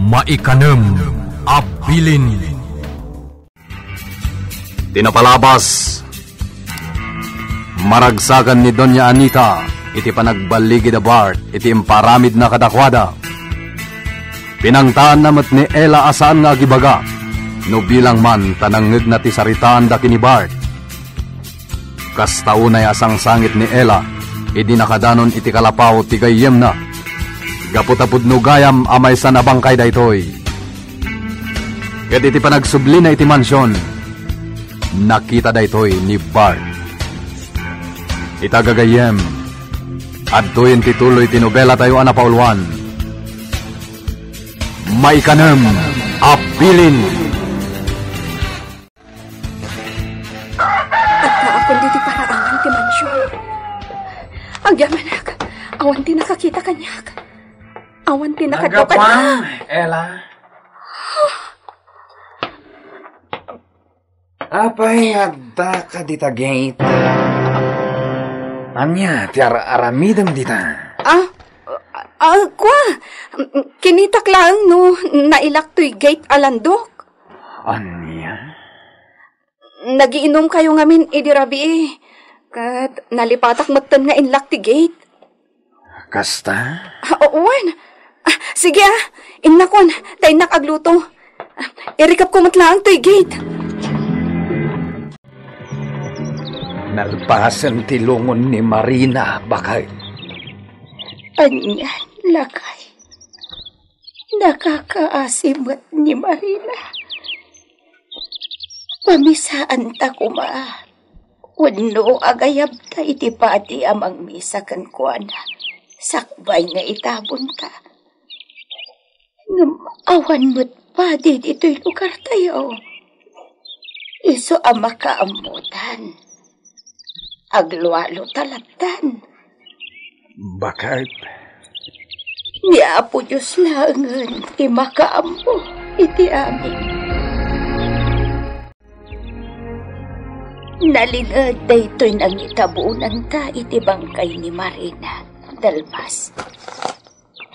Maikanem abilin. Tinapalabas maragsagan ni Doña Anita iti panagbaligi da Bart iti imparamid na kadakwada. Pinangtaan namat ni Ella asaan nga agibaga no bilang man tanangeg na ti saritaan da kini Bart. Kastaunay asang sangit ni Ella idi nakadanon iti kalapaw ti gayem na. Gaputapud no gayam amay sa nabangkay daytoy. Ket iti panagsubli na iti mansyon, nakita daytoy ni Bart. Itagagayem, adtoyen tituloy tinobela tayo anapauluan. Maikanem abilin. At naapon di paraangan ti mansyon. Agyamanak, awan ti nakakita kanyak. Awan ti nakadlapan. Nagapang, Ella. Apay adda ka dita gate. Anya, ti aramidam dita. Kwa, kinitak lang no, nailak to'y gate alandok. Anya? Nagiinom kayo ngamin idirabi eh. Kat nalipatak magtan nga inlak ti gate. Kasta? Owan. Sige inakon, tayo nakagluto. Irikap ko matlaang to'y gate. Nalpasan ti lungon ni Marina, bakay. Anyan, lakay. Nakakaasimat ni Marina. Pamisaan ta kuma. Wano agayab ta iti pati amang misa kan kuana. Sakbay nga itabon ta. Awan mo't padi dito'y lugar tayo. Iso ang makaamutan. Aglualo talaptan. Bakit? Ni Apo Diyos langan, imakaampo, iti amin. Nalingad na ito'y nangitabunan ta, iti bangkay ni Marina, Dalmas.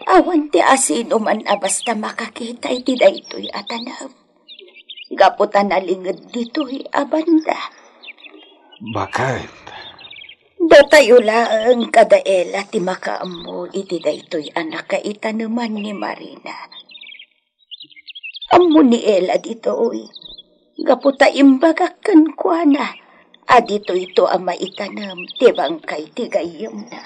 Awan ti asino man basta makakita, iti da ito'y atanam. Gaputan nalingad dito'y abanda. Bakit? Datayo lang kada Ella ti makaammo iti daytoy anak kaita naman ni Marina. Ammo ni Ella ditoy. Gaputa imbagakan kwa na. Adito ito ang maitanam ti bangkay ti gayam na.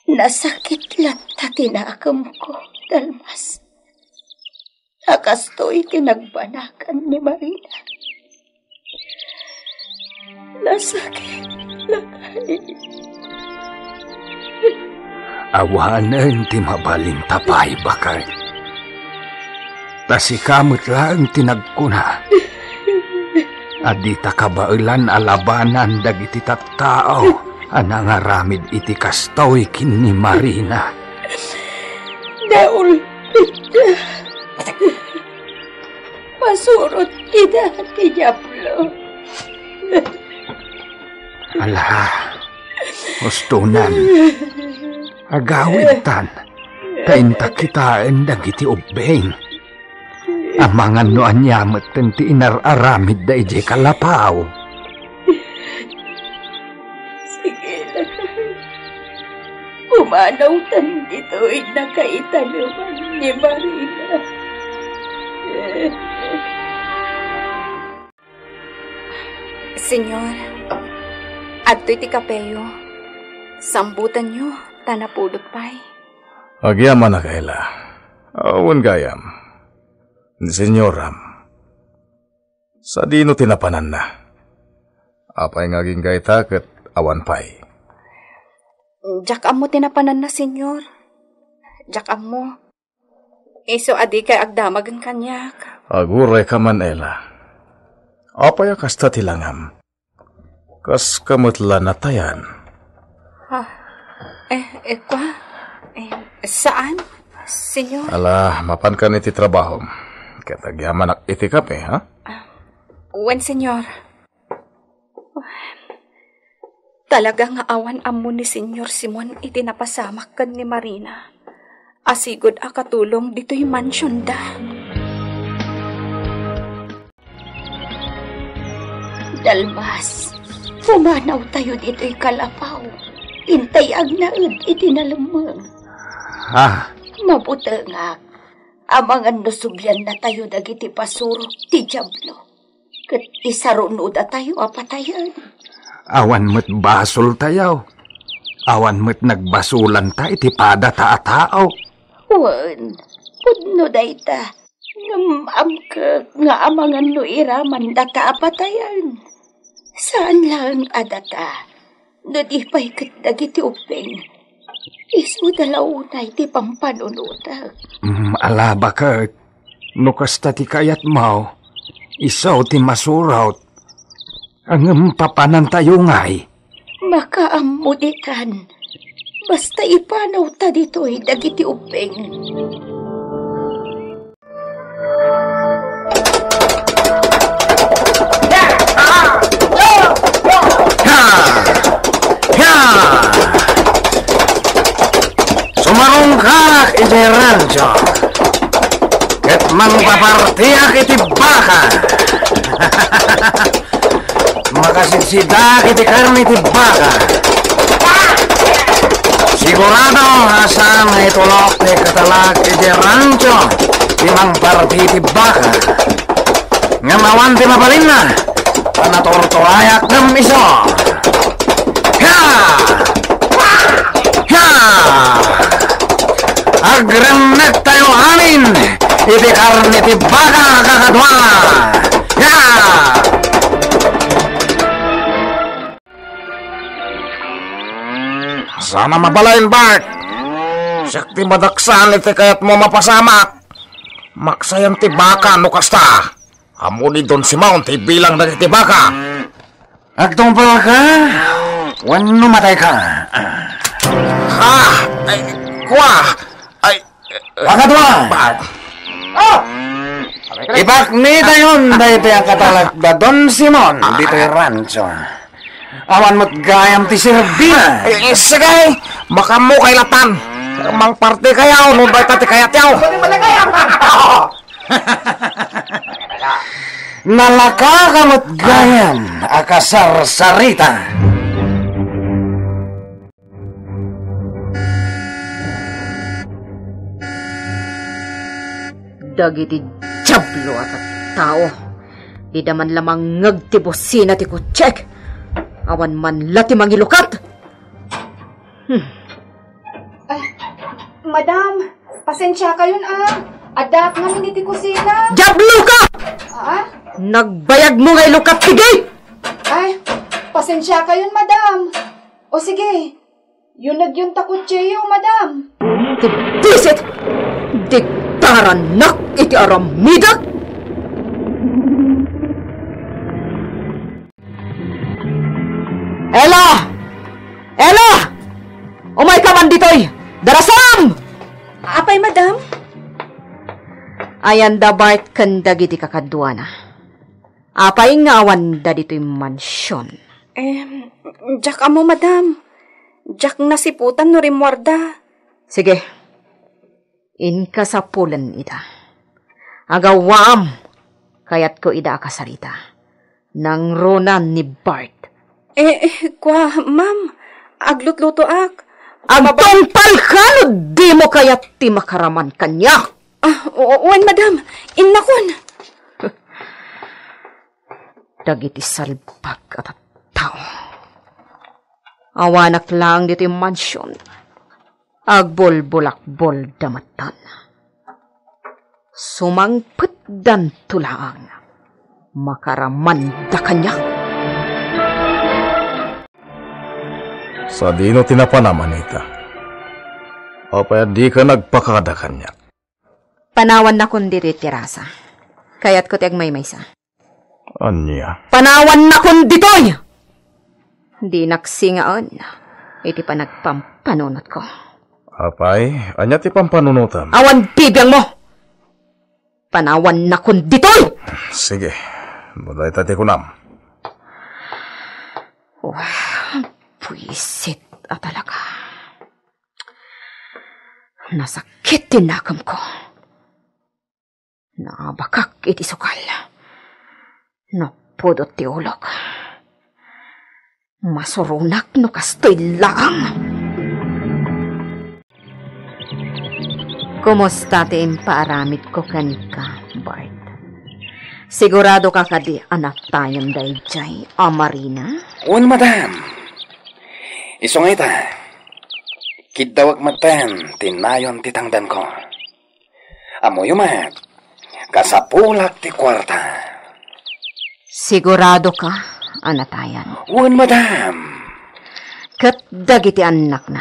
Nasakit lata tinakam ko, Dalmas. Akastoy tinagbanakan ni Marina. Nasakit lakay. Awanan ti mabalin tapay, bakay. Tasikamot lang tinagkuna. Adita kabailan alabanan dagiti tattao anangaramid iti kastoy kin ni Marina. Daul ita. Masurot kita ti Diablo. Ala, gustunan. Agawitan. Tainta kitaan dagiti ubeng. Amangan no anyamat ti inararamid da ije kalapaw. Sige lang. Pumanaw tan dito'y nakaitanuman ni Marina. Senyor, adto'y ti kapeyo. Sambutan nyo, tanapudot pa'y. Agyaman na kaila. Awan gayam. Ni senyoram. Sa dino tinapanan na. Apay ngaging gayta ket awan pa'y. Jak amo tinapanan na, senyor. Jak amo. Iso adi kay agdamagan kanyak. Aguray ka man, Ella. Apay kasta tilangam. Kas kamutla na tayan. Kwa? Saan, senyor? Ala, mapan ka niti trabaho. Katagyaman ak iti kape, ha? Wen, senyor. Talaga nga awan amo ni Senyor Simon iti napasamak kan ni Marina. Asigod a katulong dito'y mansyon da. Dalmas, pumanaw tayo dito'y kalapaw. Intayag na iti nalamang. Mabutangak, amangan nusubyan na tayo dagiti pasurok ti Diablo. Kat isarunoda tayo apatayan. Awan mo't basol tayaw. Awan mo't nagbasulan ta iti pada taatao. Wan, pudno dayta. Ngamam ka nga amangan no iraman data apatayan. Saan lang adata? No di pa'y dagiti upeng. Isu dalaunay ti pampanunutag. Alaba ka. Nukasta ti kayat mau. Isaw ti masurawt. Ang papanan tayo ngay. Makaamudikan. Basta ipanaw ta dito'y dagiti upeng. Sumarong ka, iti rancho. Ket mangpapartiyak iti baka. Makasigsida iti karne iti baka. Sigurado asan nga itulok ti katalak iti rancho ti mangparti iti baka. Nga mawan ti mabalin na panatortoayak ng iso. Agremet tayo amin iti karne ti baka kakadwa. Sana mabalain, Bart. Sakti madaksan iti kayat mo mapasamak. Maksayan ti baka no kasta. Amo ni Don Simon ti bilang na ti baka. Agtungpal ka? Wano matay ka? Ay, kwa? Ay, kakadwa. Bart. Ipaknita yun dahil ang katalak da Don Simon dito yung rancho. Awan mo't gayam ti Serbina. Sige, baka mo kay latan. Mang parte kayaw, nung ba't ti kayat yaw. Nalaka ka mo't gayam, akasar-sarita. Dagiti Diablo at tao. Ida man lamang ngagtibusina ti kutsek. Awan man lati mangilukat. Ay, madam, pasensya kayon Adak namin iti kusina. Diablo ka! Nagbayag mo nga ilukat, tigay! Ay, pasensya kayon, madam. O sige, yun nagyun takutseyo, madam. Tibisit! Diktaranak iti aramidak! Ella! Ella! Umay ka man dito'y! Darasam! Apay, madam? Ayan da Bart kandag iti kakadwana. Apay ngawan da dito'y mansyon. Jack amo, madam. Jack nasiputan no rimwarda. Sige. Inkasapulan ita. Agawam! Kayat ko ida akasarita. Nang ronan ni Bart. Kwa, ma'am, aglutluto ak. Agtong palkano, di mo kaya't ti makaraman kanya. Wan, madam, innakon. Dagiti salbag at tao. Awanak lang dito yung mansyon. Agbol-bulakbol damatan. Sumangpet dan tulaang. Makaraman da kanya. Sa dino tinapanaman ita. O pa di ka nagpakada kanya. Panawan na kundi tirasa. Kaya't ko tiyag may-maysa. Anya? Panawan na kundi to'y! Di naksingaan. Iti pa nagpampanunot ko. Apay, anya ti pampanunutan? Awan bibiyang mo! Panawan na kundi to'y! Sige, mulay tati kunam. Pwisit talaga. Nasakit tinakam ko. Naabakak iti sukal. Napudot ti ulog. Masurunak no kastoy laang. Kumusta ti impaaramid ko kanika, Bart? Sigurado ka kadi anak tayong dayjay, Marina? Un, madam. Isungay ta. Kidawag matan, tinayon titangdan ko. Amo yumat, kasapulak ti kwarta. Sigurado ka, anatayan? Un, madam. Kat dagiti anak na.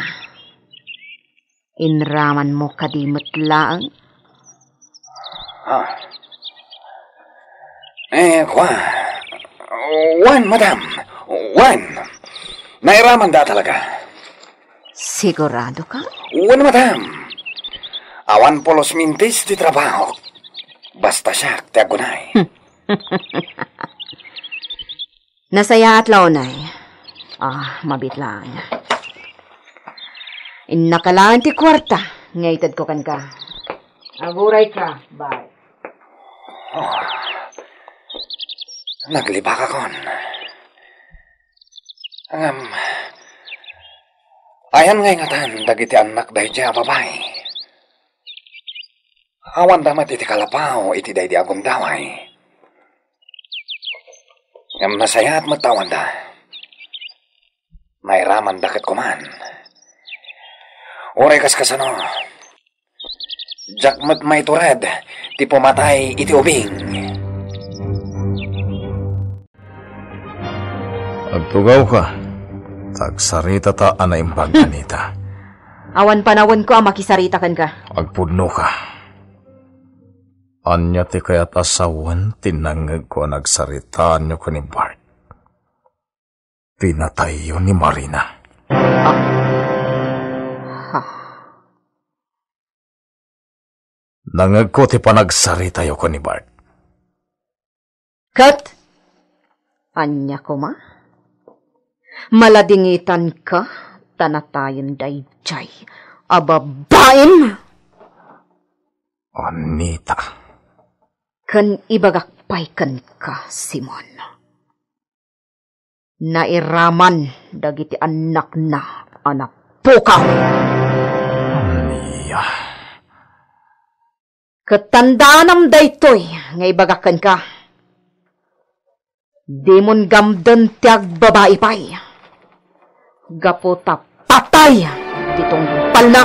Inraman mo kadimot lang. Wan, madam. Wan. Nairaman da talaga. Sigurado ka? Wan, madam. Awan polos mintis di trabaho. Basta siya, tiagunay. Nasaya at launay. Mabitlaan. Innakalaan ti kwarta. Ngaitad ko kan ka. Aguray ka. Bye. Nagliba ka kon. Ayan nga ingatan, dagiti anak dahi siya babay. Awan damat iti kalapaw, iti dahi di agong daway. Nasaya at matawan da. Nairaman dakit kuman. Oray kas kasano. Jakmat may tured, ti pumatay iti ubing. Agtugaw ka. Tagsarita ta anay impagkanita. Awan panawan ko makisarita kan ka. Agpudno ka. Anya ti kayat asawan tinangag ko nagsaritaan nyo ko ni Bart. Pinatay yun ni Marina. Nangag ko ti panagsarita yun ko ni Bart. Kat! Anya ko ma? Maladingitan ka, tanatayan dayjay, ababain! Anita. Kan ibagakpay kan ka, Simon. Nairaman, dagiti anak na, anak pukaw. Aniya. Katandaanam daytoy, nga ibagakan ka. Di mon gamdan tiag babae pay. Gaputa patay ditong palna.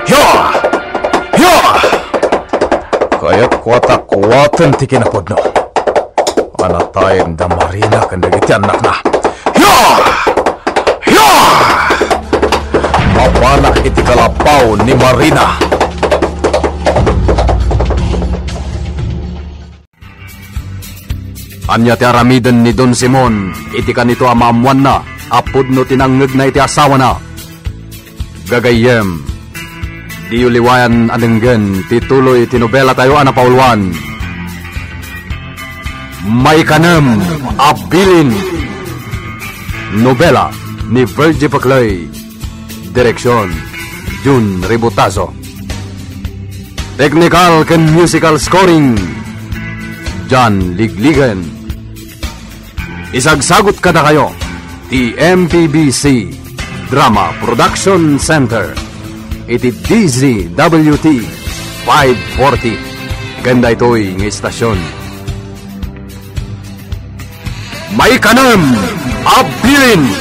Yo! Yo! Kaya kuwata-kuwatan ti kinapodno. Anatayin da Marina kan dagiti anak na. Yo! Yo! Mapana iti kalapaw ni Marina. Anya ti aramiden ni Don Simon, iti kanito amaamuan na, apod no tinangag na iti asawa na. Gagayem, di uliwayan anenggen, tituloy tinobela tayo anapaulwan. May kanem, abilin. Nobela ni Virgie Paclay. Direksyon, Jun Ributazo. Technical and musical scoring, John Ligligan. Isagsagot kada kayo, ti MPBC Drama Production Center. Iti DZWT 540. Ganda ito'y ng istasyon. May kanam, abilin.